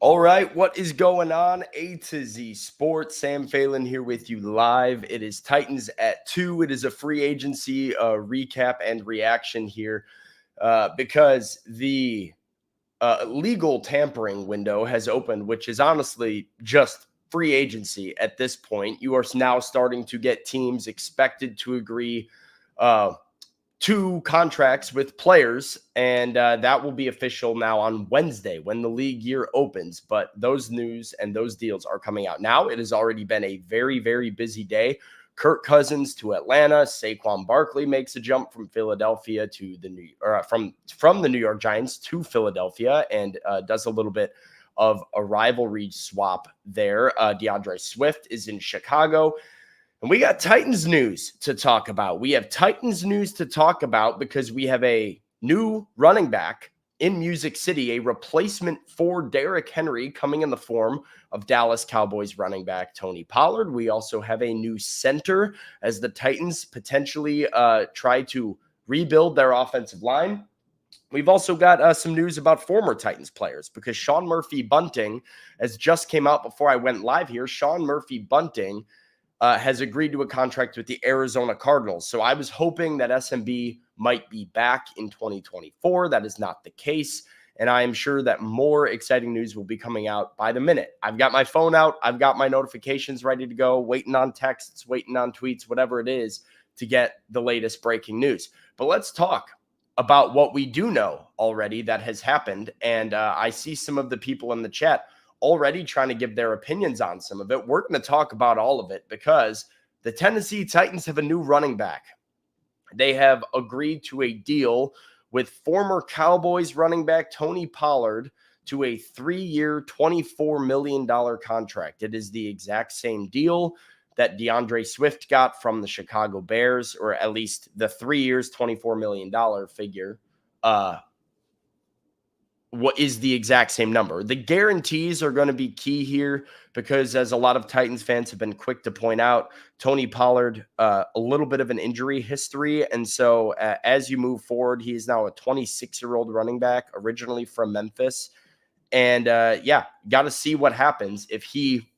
All right, what is going on? A to Z Sports. Sam Phelan here with you live. It is Titans at 2. It is a free agency recap and reaction here because the legal tampering window has opened, which is honestly just free agency at this point. You are now starting to get teams expected to agree to contracts with players, and that will be official now on Wednesday when the league year opens. But those news and those deals are coming out now. It has already been a very, very busy day. Kirk Cousins to Atlanta. Saquon Barkley makes a jump from Philadelphia to from the New York Giants to Philadelphia and does a little bit of a rivalry swap there. DeAndre Swift is in Chicago. And we got Titans news to talk about. We have Titans news to talk about because we have a new running back in Music City, a replacement for Derrick Henry coming in the form of Dallas Cowboys running back Tony Pollard. We also have a new center as the Titans potentially try to rebuild their offensive line. We've also got some news about former Titans players because Sean Murphy-Bunting, as just came out before I went live here, Sean Murphy-Bunting has agreed to a contract with the Arizona Cardinals. So I was hoping that SMB might be back in 2024. That is not the case. And I am sure that more exciting news will be coming out by the minute. I've got my phone out. I've got my notifications ready to go, waiting on texts, waiting on tweets, whatever it is to get the latest breaking news. But let's talk about what we do know already that has happened. And I see some of the people in the chat already trying to give their opinions on some of it. We're going to talk about all of it because the Tennessee Titans have a new running back. They have agreed to a deal with former Cowboys running back Tony Pollard to a 3-year, $24 million contract. It is the exact same deal that DeAndre Swift got from the Chicago Bears, or at least the 3 years, $24 million figure. What is the exact same number. The guarantees are going to be key here because, as a lot of Titans fans have been quick to point out, Tony Pollard, a little bit of an injury history. And so as you move forward, he is now a 26-year-old running back, originally from Memphis. And got to see what happens if he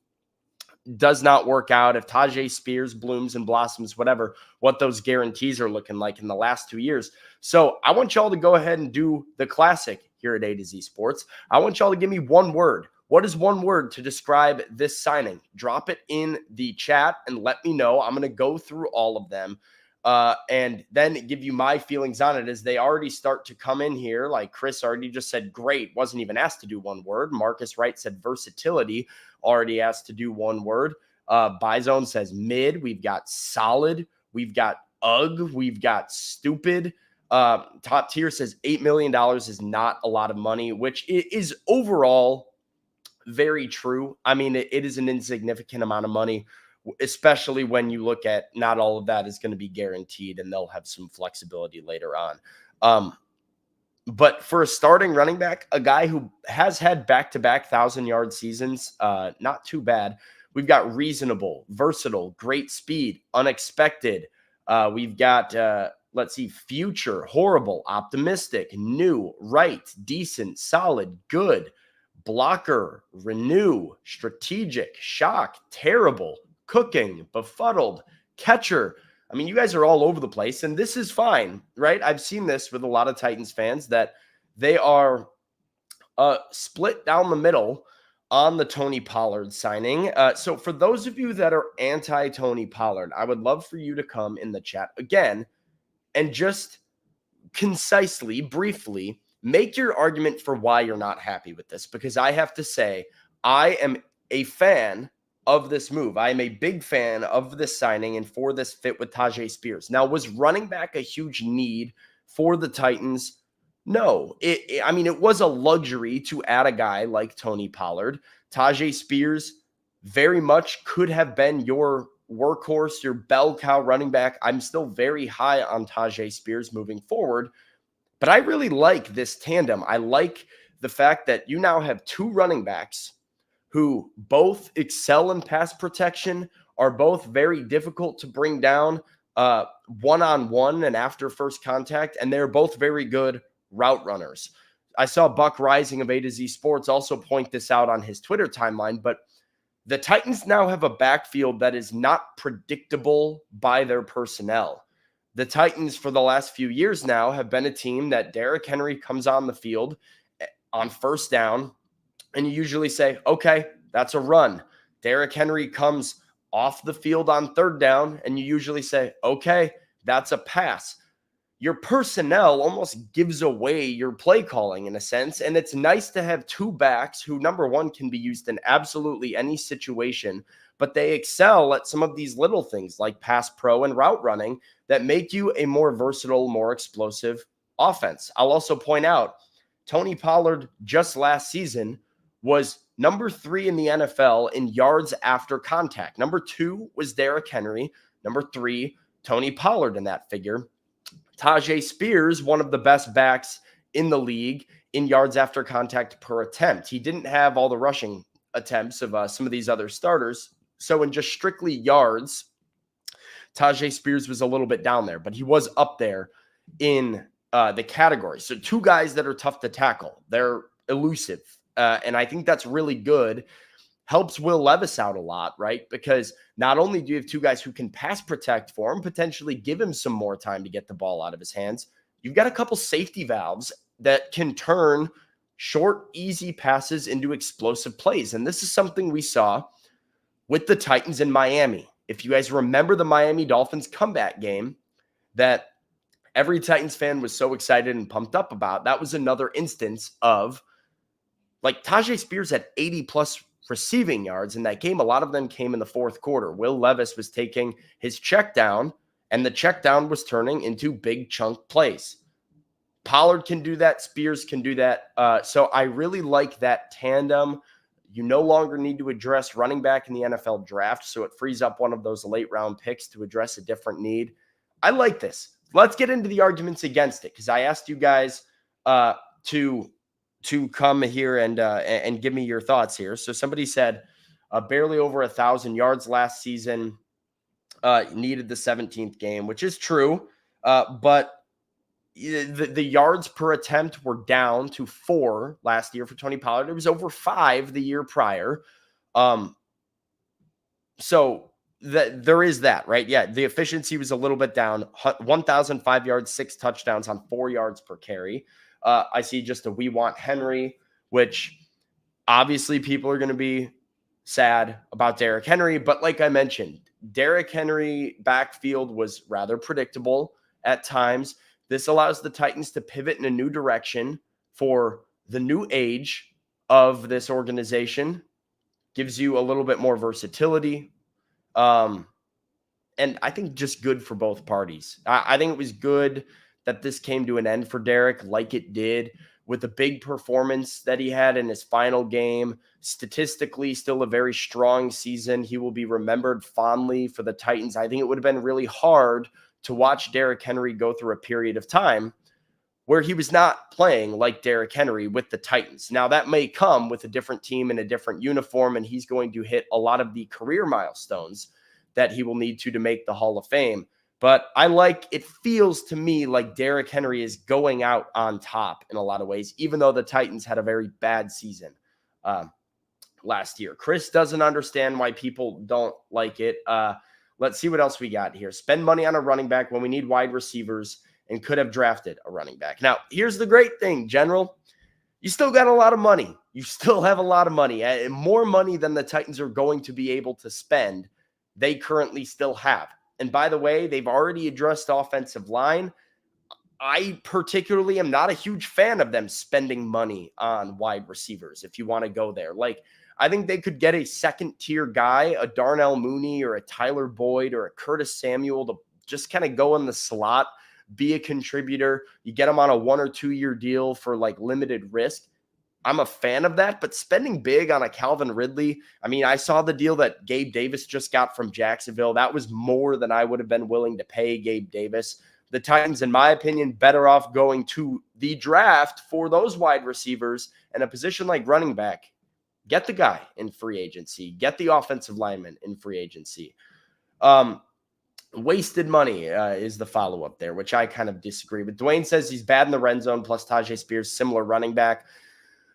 does not work out, if Tajay Spears blooms and blossoms, whatever, what those guarantees are looking like in the last 2 years. So I want y'all to go ahead and do the classic here at A to Z Sports. I want y'all to give me one word. What is one word to describe this signing? Drop it in the chat and let me know. I'm going to go through all of them and then give you my feelings on it as they already start to come in here. Like Chris already just said, great. Wasn't even asked to do one word. Marcus Wright said versatility. Already asked to do one word. Byzone says mid. We've got solid. We've got ugh. We've got stupid. Top tier says $8 million is not a lot of money, which is overall very true. I mean, it is an insignificant amount of money, especially when you look at not all of that is going to be guaranteed and they'll have some flexibility later on. But for a starting running back, a guy who has had back-to-back 1,000-yard seasons, not too bad. We've got reasonable, versatile, great speed, unexpected. We've got, let's see, future, horrible, optimistic, new, right, decent, solid, good, blocker, renew, strategic, shock, terrible, cooking, befuddled, catcher. I mean, you guys are all over the place, and this is fine, right? I've seen this with a lot of Titans fans that they are split down the middle on the Tony Pollard signing. So for those of you that are anti-Tony Pollard, I would love for you to come in the chat again and just concisely, briefly, make your argument for why you're not happy with this, because I have to say I am a fan of this move. I am a big fan of this signing and for this fit with Tajay Spears. Now, was running back a huge need for the Titans? No. I mean, it was a luxury to add a guy like Tony Pollard. Tajay Spears very much could have been your workhorse, your bell cow running back. I'm still very high on Tajay Spears moving forward, but I really like this tandem. I like the fact that you now have two running backs who both excel in pass protection, are both very difficult to bring down one-on-one and after first contact, and they're both very good route runners. I saw Buck Rising of A to Z Sports also point this out on his Twitter timeline, but the Titans now have a backfield that is not predictable by their personnel. The Titans, for the last few years now, have been a team that Derrick Henry comes on the field on first down, and you usually say, okay, that's a run. Derrick Henry comes off the field on third down, and you usually say, okay, that's a pass. Your personnel almost gives away your play calling in a sense. And it's nice to have two backs who, number one, can be used in absolutely any situation, but they excel at some of these little things like pass pro and route running that make you a more versatile, more explosive offense. I'll also point out Tony Pollard just last season was number 3 in the NFL in yards after contact. Number 2 was Derrick Henry. Number 3, Tony Pollard in that figure. Tajay Spears, one of the best backs in the league in yards after contact per attempt. He didn't have all the rushing attempts of some of these other starters. So in just strictly yards, Tajay Spears was a little bit down there, but he was up there in the category. So two guys that are tough to tackle. They're elusive. And I think that's really good. Helps Will Levis out a lot, right? Because not only do you have two guys who can pass protect for him, potentially give him some more time to get the ball out of his hands, you've got a couple safety valves that can turn short, easy passes into explosive plays. And this is something we saw with the Titans in Miami. If you guys remember the Miami Dolphins comeback game that every Titans fan was so excited and pumped up about, that was another instance of, like, Tajay Spears had 80-plus receiving yards in that game. A lot of them came in the fourth quarter. Will Levis was taking his check down, and the check down was turning into big chunk plays. Pollard can do that. Spears can do that. So I really like that tandem. You no longer need to address running back in the NFL draft, so it frees up one of those late round picks to address a different need. I like this. Let's get into the arguments against it, because I asked you guys to come here and give me your thoughts here. So somebody said barely over 1,000 yards last season, needed the 17th game, which is true. But the yards per attempt were down to 4 last year for Tony Pollard. It was over 5 the year prior. So there is that, right? Yeah, the efficiency was a little bit down. 1,005 yards, 6 touchdowns on 4 yards per carry. I see just a "we want Henry," which obviously people are going to be sad about Derrick Henry. But like I mentioned, Derrick Henry backfield was rather predictable at times. This allows the Titans to pivot in a new direction for the new age of this organization, gives you a little bit more versatility. And I think just good for both parties. I think it was good that this came to an end for Derrick, like it did, with the big performance that he had in his final game. Statistically, still a very strong season. He will be remembered fondly for the Titans. I think it would have been really hard to watch Derrick Henry go through a period of time where he was not playing like Derrick Henry with the Titans. Now, that may come with a different team in a different uniform, and he's going to hit a lot of the career milestones that he will need to make the Hall of Fame. But it feels to me like Derrick Henry is going out on top in a lot of ways, even though the Titans had a very bad season last year. Chris doesn't understand why people don't like it. Let's see what else we got here. Spend money on a running back when we need wide receivers and could have drafted a running back. Now, here's the great thing, General. You still got a lot of money. You still have a lot of money. More money than the Titans are going to be able to spend, they currently still have. And by the way, they've already addressed offensive line. I particularly am not a huge fan of them spending money on wide receivers, if you want to go there. Like, I think they could get a second-tier guy, a Darnell Mooney or a Tyler Boyd or a Curtis Samuel, to just kind of go in the slot, be a contributor. You get them on a 1 or 2 year deal for like limited risk. I'm a fan of that, but spending big on a Calvin Ridley, I mean, I saw the deal that Gabe Davis just got from Jacksonville. That was more than I would have been willing to pay Gabe Davis. The Titans, in my opinion, better off going to the draft for those wide receivers and a position like running back. Get the guy in free agency. Get the offensive lineman in free agency. Wasted money is the follow-up there, which I kind of disagree with. Dwayne says he's bad in the red zone, plus Tajay Spears, similar running back.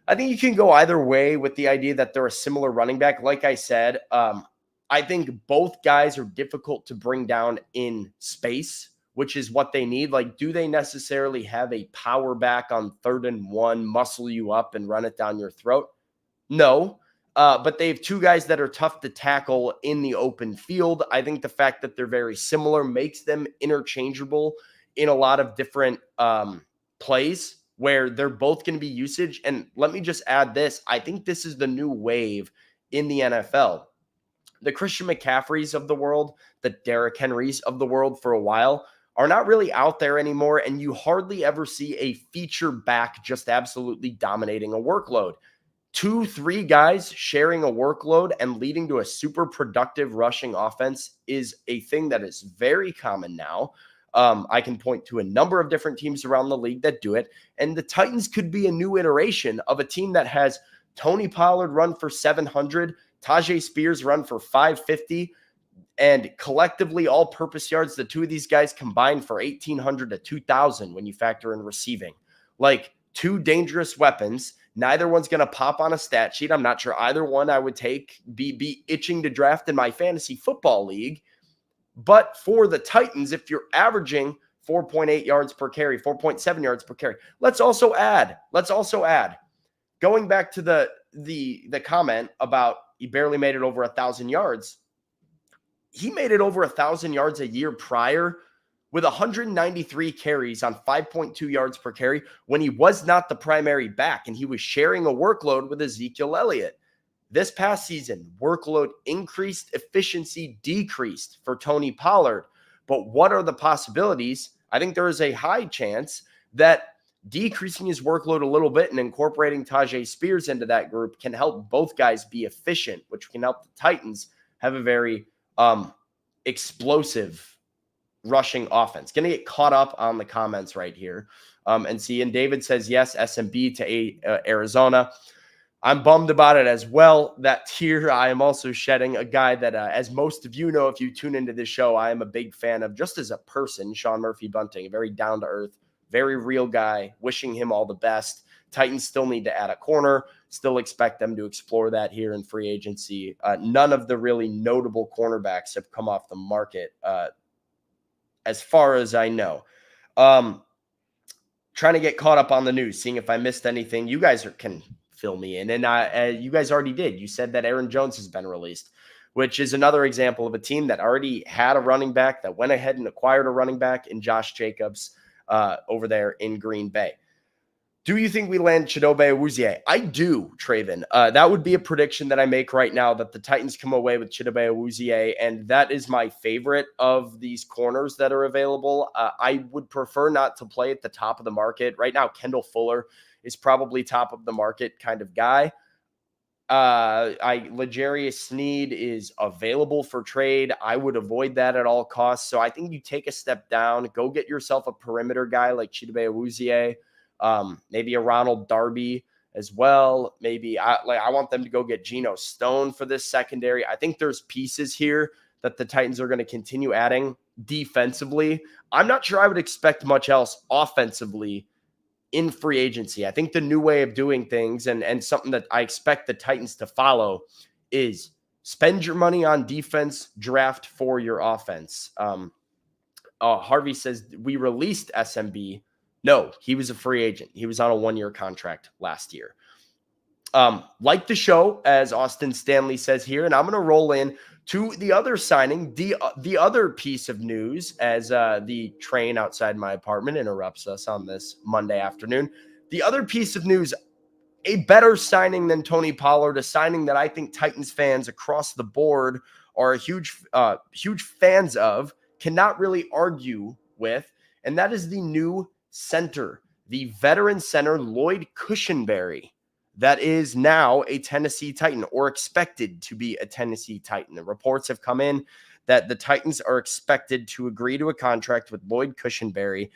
I think you can go either way with the idea that they're a similar running back. Like I said, I think both guys are difficult to bring down in space, which is what they need. Like, do they necessarily have a power back on 3rd and 1, muscle you up and run it down your throat? No. But they have two guys that are tough to tackle in the open field. I think the fact that they're very similar makes them interchangeable in a lot of different plays where they're both going to be usage. And let me just add this. I think this is the new wave in the NFL. The Christian McCaffreys of the world, the Derrick Henrys of the world for a while are not really out there anymore. And you hardly ever see a feature back just absolutely dominating a workload. 2-3 guys sharing a workload and leading to a super productive rushing offense is a thing that is very common now. I can point to a number of different teams around the league that do it. And the Titans could be a new iteration of a team that has Tony Pollard run for 700, Tajay Spears run for 550, and collectively all-purpose yards, the two of these guys combined for 1,800 to 2,000 when you factor in receiving. Like, two dangerous weapons. Neither one's going to pop on a stat sheet. I'm not sure either one I would be itching to draft in my fantasy football league. But for the Titans, if you're averaging 4.8 yards per carry, 4.7 yards per carry, let's also add, going back to the comment about he barely made it over 1,000 yards. He made it over 1,000 yards a year prior with 193 carries on 5.2 yards per carry when he was not the primary back and he was sharing a workload with Ezekiel Elliott. This past season, workload increased, efficiency decreased for Tony Pollard. But what are the possibilities? I think there is a high chance that decreasing his workload a little bit and incorporating Tajay Spears into that group can help both guys be efficient, which can help the Titans have a very explosive rushing offense. Going to get caught up on the comments right here and see. And David says, yes, SMB to Arizona. I'm bummed about it as well. That here I am also shedding a guy that, as most of you know, if you tune into this show, I am a big fan of just as a person, Sean Murphy Bunting, a very down-to-earth, very real guy, wishing him all the best. Titans still need to add a corner, still expect them to explore that here in free agency. None of the really notable cornerbacks have come off the market as far as I know. Trying to get caught up on the news, seeing if I missed anything. You guys can fill me in. And you guys already did. You said that Aaron Jones has been released, which is another example of a team that already had a running back, that went ahead and acquired a running back in Josh Jacobs over there in Green Bay. Do you think we land Chidobe Awuzie? I do, Traven. That would be a prediction that I make right now, that the Titans come away with Chidobe Awuzie, and that is my favorite of these corners that are available. I would prefer not to play at the top of the market. Right now, Kendall Fuller is probably top of the market kind of guy. L'Jarius Sneed is available for trade. I would avoid that at all costs. So I think you take a step down, go get yourself a perimeter guy like Chidobe Awuzie. Maybe a Ronald Darby as well. Maybe I want them to go get Geno Stone for this secondary. I think there's pieces here that the Titans are going to continue adding defensively. I'm not sure I would expect much else offensively in free agency. I think the new way of doing things and something that I expect the Titans to follow is spend your money on defense, draft for your offense. Harvey says we released SMB. No, he was a free agent. He was on a 1-year contract last year. Like the show, as Austin Stanley says here, and I'm going to roll in to the other signing, the other piece of news as the train outside my apartment interrupts us on this Monday afternoon. The other piece of news, a better signing than Tony Pollard, a signing that I think Titans fans across the board are huge fans of, cannot really argue with, and that is the new center, the veteran center, Lloyd Cushenberry, that is now a Tennessee Titan, or expected to be a Tennessee Titan. The reports have come in that the Titans are expected to agree to a contract with Lloyd Cushenberry.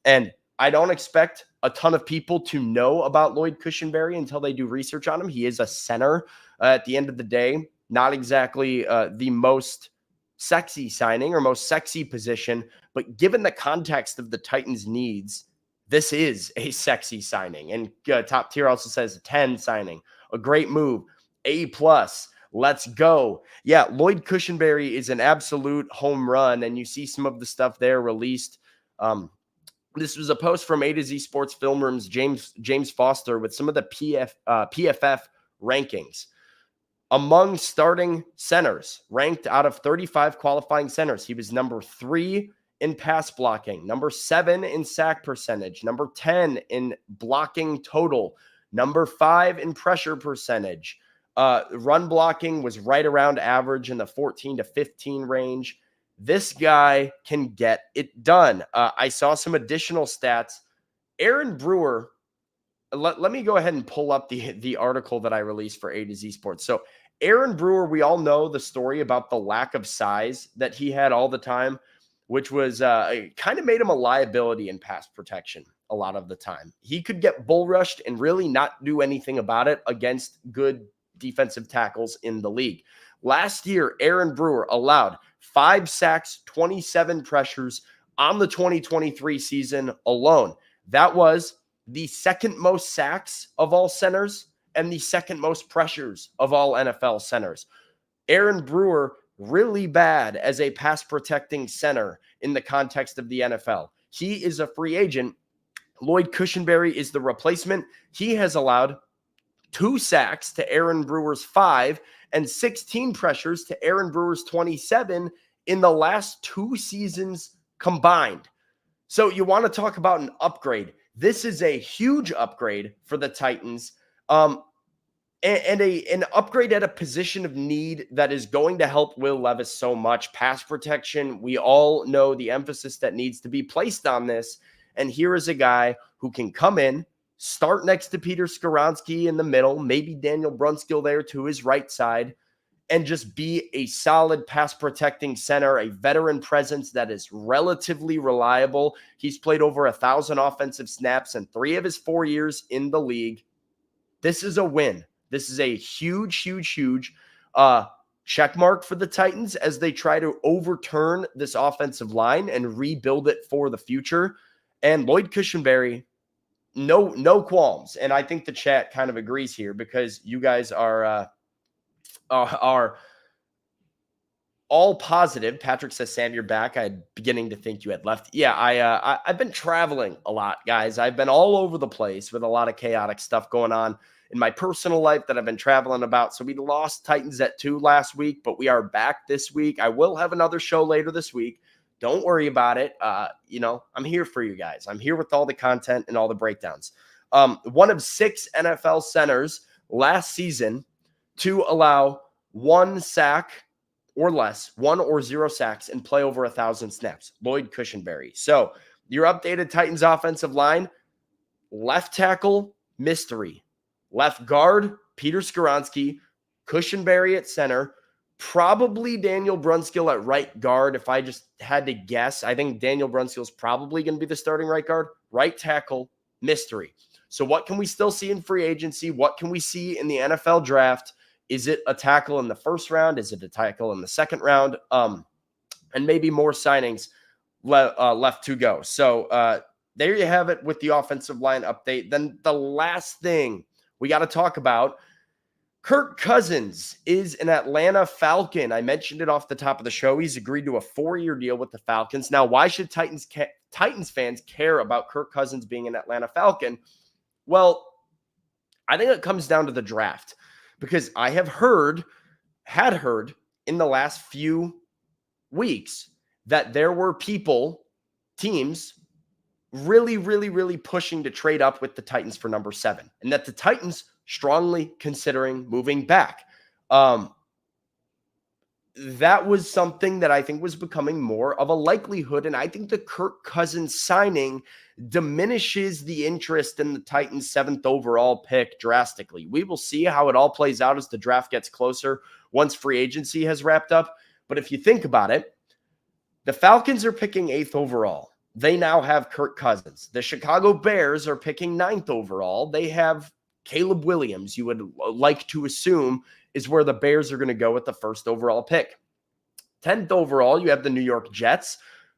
And I don't expect a ton of people to know about Lloyd Cushenberry until they do research on him. He is a center at the end of the day, not exactly the most sexy signing or most sexy position, but given the context of the Titans' needs, this is a sexy signing. And Top Tier also says a 10 signing, a great move, A+. Let's go. Yeah, Lloyd Cushenberry is an absolute home run, and you see some of the stuff there released. This was a post from A to Z Sports Film Room's James Foster with some of the PFF rankings. Among starting centers, ranked out of 35 qualifying centers, he was number 3 in pass blocking, number 7 in sack percentage, number 10 in blocking total, number 5 in pressure percentage. Run blocking was right around average in the 14 to 15 range. This guy can get it done. I saw some additional stats. Aaron Brewer, let me go ahead and pull up the article that I released for A to Z Sports. So Aaron Brewer, we all know the story about the lack of size that he had all the time, which was kind of made him a liability in pass protection a lot of the time. He could get bull rushed and really not do anything about it against good defensive tackles in the league. Last year, Aaron Brewer allowed 5 sacks, 27 pressures on the 2023 season alone. That was the second most sacks of all centers and the second most pressures of all NFL centers. Aaron Brewer, really bad as a pass protecting center in the context of the NFL. He is a free agent. Lloyd Cushenberry is the replacement. He has allowed 2 sacks to Aaron Brewer's 5 and 16 pressures to Aaron Brewer's 27 in the last 2 seasons combined. So you want to talk about an upgrade. This is a huge upgrade for the Titans, and an upgrade at a position of need that is going to help Will Levis so much. Pass protection, we all know the emphasis that needs to be placed on this. And here is a guy who can come in, start next to Peter Skoronski in the middle, maybe Daniel Brunskill there to his right side, and just be a solid pass protecting center, a veteran presence that is relatively reliable. He's played over 1,000 offensive snaps in 3 of his 4 years in the league. This is a win. This is a huge check mark for the Titans as they try to overturn this offensive line and rebuild it for the future. And Lloyd Cushenberry, no qualms. And I think the chat kind of agrees here because you guys are all positive. Patrick says, Sam, you're back. I'm beginning to think you had left. Yeah, I've been traveling a lot, guys. I've been all over the place with a lot of chaotic stuff going on in my personal life that I've been traveling about. So we lost Titans at 2 last week, but we are back this week. I will have another show later this week. Don't worry about it. I'm here for you guys. I'm here with all the content and all the breakdowns. One of 6 NFL centers last season to allow 1 sack or less, 1 or 0 sacks, and play over 1,000 snaps. Lloyd Cushenberry. So your updated Titans offensive line: left tackle, mystery; left guard, Peter Skoronski; Cushenberry at center; probably Daniel Brunskill at right guard. If I just had to guess, I think Daniel Brunskill is probably going to be the starting right guard. Right tackle, mystery. So what can we still see in free agency? What can we see in the NFL draft? Is it a tackle in the first round? Is it a tackle in the second round? And maybe more signings left to go. So there you have it with the offensive line update. Then the last thing we got to talk about: Kirk Cousins is an Atlanta Falcon. I mentioned it off the top of the show. He's agreed to a 4-year deal with the Falcons. Now, why should Titans fans care about Kirk Cousins being an Atlanta Falcon? Well, I think it comes down to the draft, because I had heard in the last few weeks that there were teams really pushing to trade up with the Titans for number 7, and that the Titans strongly considering moving back. That was something that I think was becoming more of a likelihood, and I think the Kirk Cousins signing diminishes the interest in the Titans' 7th overall pick drastically. We will see how it all plays out as the draft gets closer once free agency has wrapped up. But if you think about it, the Falcons are picking 8th overall. They now have Kirk Cousins. The Chicago Bears are picking 9th overall. They have Caleb Williams. You would like to assume is where the Bears are going to go with the 1st overall pick. 10th overall, you have the New York Jets,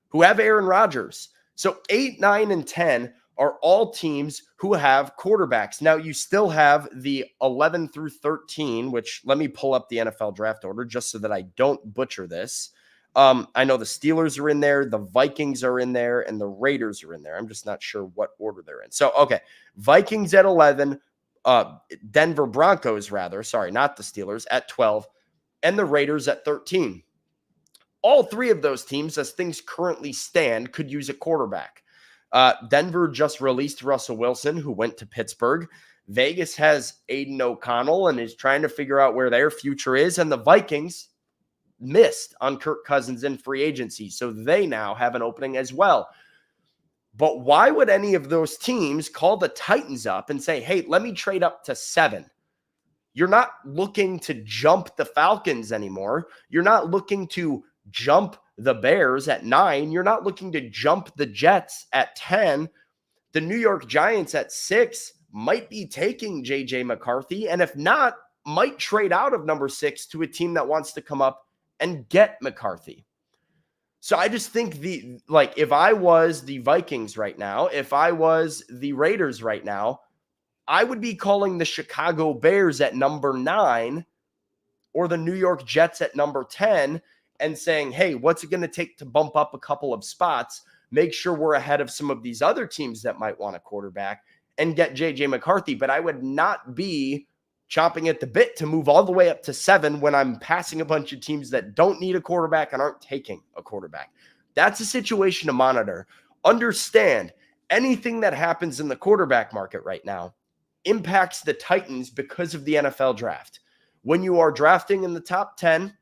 who have Aaron Rodgers. So 8, 9, and 10 are all teams who have quarterbacks. Now, you still have the 11 through 13, which let me pull up the NFL draft order just so that I don't butcher this. I know the Steelers are in there, the Vikings are in there, and the Raiders are in there. I'm just not sure what order they're in. So, okay, Vikings at 11, Denver Broncos, rather, sorry, not the Steelers, at 12, and the Raiders at 13. All three of those teams, as things currently stand, could use a quarterback. Denver just released Russell Wilson, who went to Pittsburgh. Vegas has Aiden O'Connell and is trying to figure out where their future is. And the Vikings missed on Kirk Cousins in free agency, so they now have an opening as well. But why would any of those teams call the Titans up and say, hey, let me trade up to 7? You're not looking to jump the Falcons anymore. You're not looking to jump the Bears at 9. You're not looking to jump the Jets at 10. The New York Giants at 6 might be taking J.J. McCarthy, and if not, might trade out of number 6 to a team that wants to come up and get McCarthy. So I just think if I was the Vikings right now, if I was the Raiders right now, I would be calling the Chicago Bears at number 9 or the New York Jets at number 10 and saying, hey, what's it going to take to bump up a couple of spots, make sure we're ahead of some of these other teams that might want a quarterback and get J.J. McCarthy. But I would not be chomping at the bit to move all the way up to 7 when I'm passing a bunch of teams that don't need a quarterback and aren't taking a quarterback. That's a situation to monitor. Understand, anything that happens in the quarterback market right now impacts the Titans because of the NFL draft. When you are drafting in the top 10,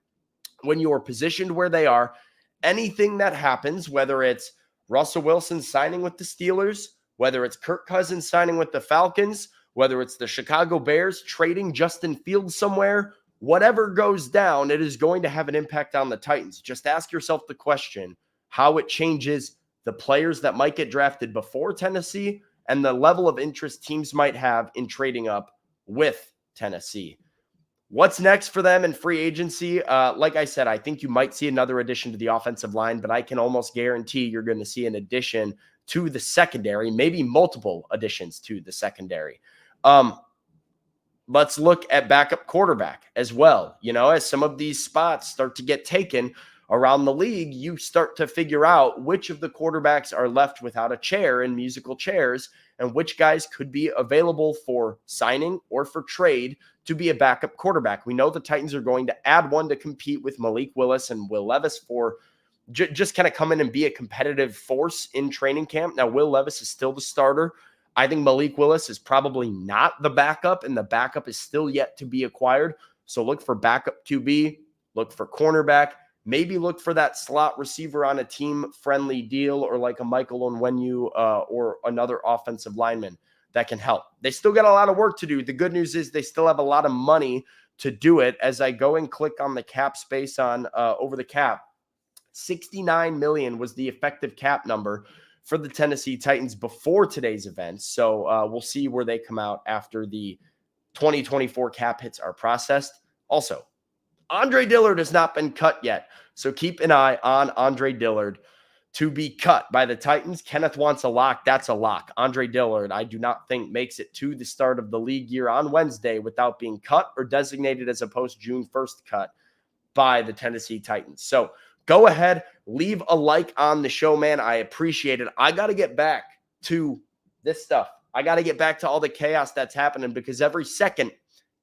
when you are positioned where they are, anything that happens, whether it's Russell Wilson signing with the Steelers, whether it's Kirk Cousins signing with the Falcons, whether it's the Chicago Bears trading Justin Fields somewhere, whatever goes down, it is going to have an impact on the Titans. Just ask yourself the question, how it changes the players that might get drafted before Tennessee and the level of interest teams might have in trading up with Tennessee. What's next for them in free agency? Like I said, I think you might see another addition to the offensive line, but I can almost guarantee you're going to see an addition to the secondary, maybe multiple additions to the secondary. Let's look at backup quarterback as well. You know, as some of these spots start to get taken around the league, you start to figure out which of the quarterbacks are left without a chair in musical chairs and which guys could be available for signing or for trade to be a backup quarterback. We know the Titans are going to add one to compete with Malik Willis and Will Levis for just kind of come in and be a competitive force in training camp. Now, Will Levis is still the starter. I think Malik Willis is probably not the backup, and the backup is still yet to be acquired. So look for backup QB, look for cornerback, maybe look for that slot receiver on a team-friendly deal or like a Michael Onwenu or another offensive lineman that can help. They still got a lot of work to do. The good news is they still have a lot of money to do it. As I go and click on the cap space on over the cap, $69 million was the effective cap number for the Tennessee Titans before today's events. So we'll see where they come out after the 2024 cap hits are processed. Also, Andre Dillard has not been cut yet. So keep an eye on Andre Dillard to be cut by the Titans. Kenneth wants a lock. That's a lock. Andre Dillard, I do not think makes it to the start of the league year on Wednesday without being cut or designated as a post-June 1st cut by the Tennessee Titans. So go ahead, leave a like on the show, man. I appreciate it. I got to get back to this stuff. I got to get back to all the chaos that's happening because every second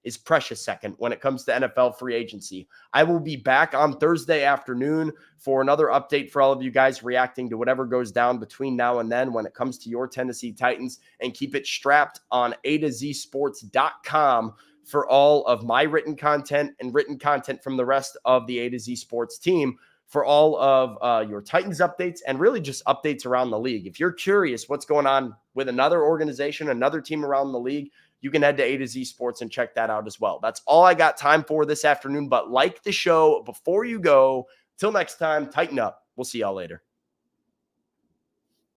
is precious second when it comes to NFL free agency. I will be back on Thursday afternoon for another update for all of you guys reacting to whatever goes down between now and then when it comes to your Tennessee Titans, and keep it strapped on A2ZSports.com for all of my written content and written content from the rest of the A to Z Sports team for all of your Titans updates and really just updates around the league. If you're curious what's going on with another organization, another team around the league, you can head to A to Z Sports and check that out as well. That's all I got time for this afternoon, but like the show before you go. Till next time, tighten up. We'll see y'all later.